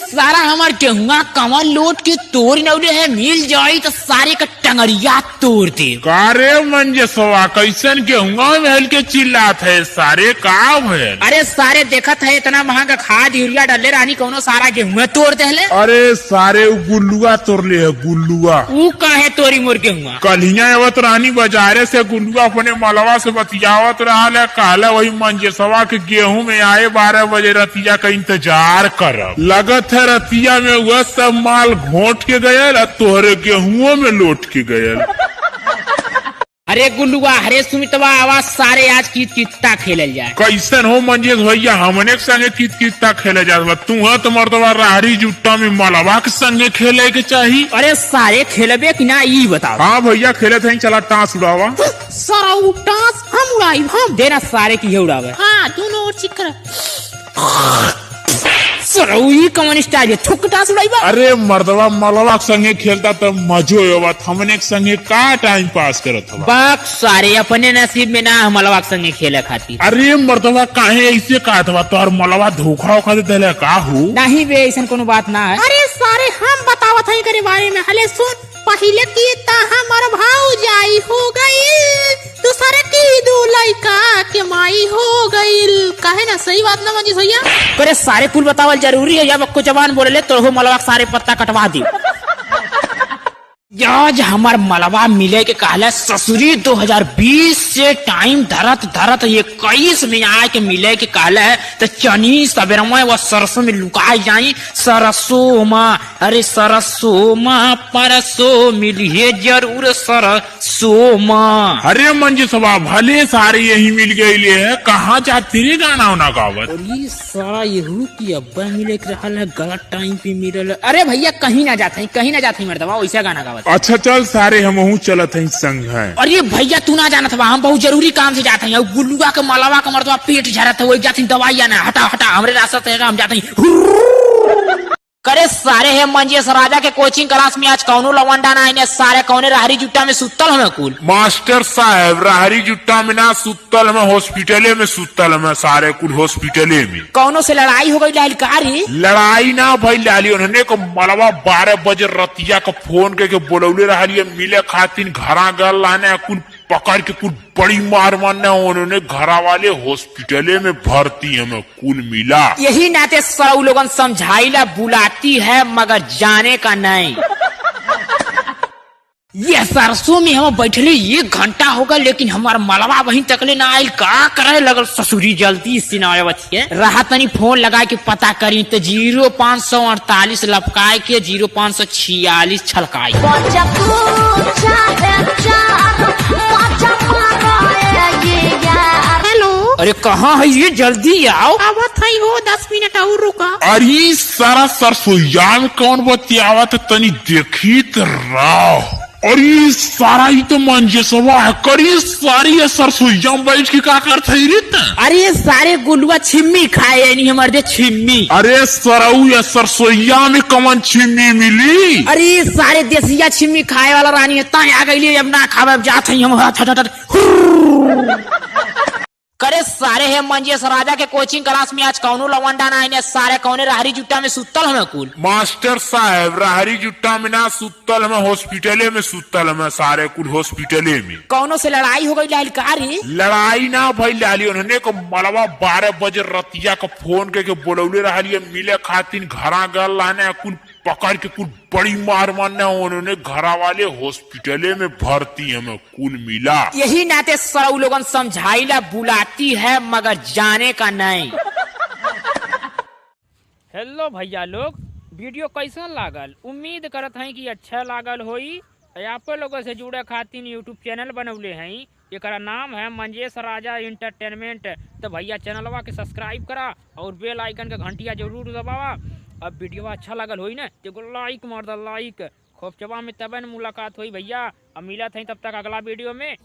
सारा हमार गेहुआ कमर लोट के तोड़ नौले है, मिल जाई तो सारे का टंगरिया तोड़ दे। कारे मंजेसवा कैसन गेहुआ महल के चिल्लात है सारे का भैल? अरे सारे देखत है इतना महंगा खाद यूरिया डाले रानी कौनो सारा गेहुआ तोड़ देले। अरे सारे गुल्लुआ तोड़ले है गुल्लुआ। ऊ काहे तोरी मोर गेहुआ? कलिया आवत रानी बाजारे से गुल्लुआ अपने मलवा से बतियावत रहा है, कहला वही मंजेसवा के गेहूं में आए 12 बजे रतिया का इंतजार करब। लगत है रतिया में वह सब माल घोट के गयल, तोहरे गेहुओं में लौट के गयल। अरे गुल्लुआ, अरे सुमितवा, आवाज सारे आज कित कित्ता खेलल जाए। कैसन हो मंजेश भैया, हमने के संगे कित कित्ता खेले जात, तू है तो मर्दवा राहरी जुट्टा में मलवा के संगे खेले के चाहिए। अरे सारे खेलबे कि ना ई बताओ। हाँ भैया खेले थे, चला टाँस उड़ावा। सारा टाँस हम उड़ाई, हम देना सारे की उड़ावे। हाँ दोनों ओर चिक कर सरौई कमन स्टाइल है, थुक टाँस उड़ाईबा। अरे मर्दवा मलवा के संगे खेलता तो मजो होवत, हमने के संगे का टाइम पास करत हवा। बाक सारे अपने नसीब में ना मलवा के संगे खेले खातिर। अरे मर्दवा काहे ऐसे कहत हवा, तोहर मलवा धोखा उखा दे देले का हो? नहीं बे, ऐसा कोनो बात ना है। अरे सारे हम बतावत है करे बारे में। हले सुन, पहले की ता हमर भाऊजाई हो गई, दूसरे की दो लइका के माई हो गई। काहे ना, सही बात ना मंजी भैया? अरे सारे कुल बतावल जरूरी है, जब को जवान बोले ले तो हो मलवा सारे पत्ता कटवा दी। आज हमार मलबा मिले के कहला ससुरी 2020 से टाइम धरत धरत 21 में आके मिले के कहला है, तो चनी सवेरा में वो सरसों में लुकाई जाई। सरसों माँ, अरे सरसों माँ परसों मिलिए जरूर सरसों माँ। अरे मंजेसवा भले सारे यही मिल गए है, कहाँ जाती रे गाना उना गावत? अरे सारा यहू की अब्बा मिले के रहल है, गलत टाइम पे मिलल। अरे भैया कहीं ना जाते, कहीं ना जाते मर्दवा, वैसा गाना गावत। अच्छा चल सारे हमहू चलत हैं संग है। अरे भैया तू ना जानत बा, हम बहुत जरूरी काम से जाते हैं। गुल्लुआ के मलवा का मर्दवा पेट झरत है, वही जाते दवाई ना। हटा हटा हमरे रास्ते से हम जाते हैं। करे सारे है मंजेश राजा के कोचिंग क्लास में आज कौनो लवंडा ना आईने, सारे कौने राहरी जुट्टा में सुतल हमें कुल। मास्टर साहब राहरी जुट्टा में ना सुतल में, हॉस्पिटले में सुतल में, सारे कुल हॉस्पिटले में। कौनो से लड़ाई हो गई लाल कारी? लड़ाई ना भाई लाली, उन्होंने को मलवा 12 बजे रतिया का फोन करके बोलौले रही मिले खातिर, घरा गल लाने कुल पकड़ के कुल बड़ी मार मारने, उन्होंने घरा वाले हॉस्पिटले में भर्ती हमें कुल मिला। यही नाते सरऊ लोगन समझाइला बुलाती है मगर जाने का नहीं। ये सरसों में हम बैठले 1 घंटा होगा, लेकिन हमार मलवा वहीं तकले ना आयल। का करे लगल ससुरी जल्दी से ना आवे, रहा तनी फोन लगा के पता करी तो 0548 लपकाए के 0546 छलकाई। हेलो, अरे कहाँ है ये, जल्दी आओ। आवत है हो, 10 मिनट और रुका। अरे सारा सरसोईया में कौन बतियावत तनी देखी तो रहो। अरे सारा ही तो मंजेसवा है, करी सारी है सरसोईया में बैठ के का करते रे? अरे सारे गुलुआ छिम्मी खाए नहीं हमारे दे छिम्मी। अरे सरऊ या सरसोईया में कमन छिम्मी मिली? अरे सारे देसिया छिम्मी खाए वाला रानी है, ता आ गई अब ना खावे, अब जाते हैं हम। करे सारे है मंजेश राजा के कोचिंग क्लास में आज कौनो लवंडा ना आईने, सारे कौने राहरी जुट्टा में सुतल हमें कुल। मास्टर साहब राहरी जुट्टा में ना सुतल में, हॉस्पिटले में सुतल में, सारे कुल हॉस्पिटले में। कौनो से लड़ाई हो गई लाल कारी? लड़ाई ना भाई लाली, उन्होंने को मलवा 12 बजे रतिया का फोन करके बोलौले रही मिले खातिर, घरा गल लाने कुल पकड़ के कुल बड़ी मार मारने, उन्होंने घरा वाले हॉस्पिटले में भर्ती हमें कुल मिला। यही नाते सरऊ लोगन समझाइला बुलाती है मगर जाने का नहीं। हेलो भैया लोग, वीडियो कैसन लागल? उम्मीद करत हैं कि अच्छा लागल होई। आप लोगों से जुड़े खातिर यूट्यूब चैनल बनौले हैं, एकरा नाम है मंजेश राजा इंटरटेनमेंट। तो भैया चैनलवा के सब्सक्राइब करा और बेल आइकन का घंटिया जरूर दबावा। अब वीडियो अच्छा लगल होई ना तो लाइक मार दो, लाइक। खूब चबा में तब मुलाकात हुई भैया, अब मिलत है तब तक अगला वीडियो में।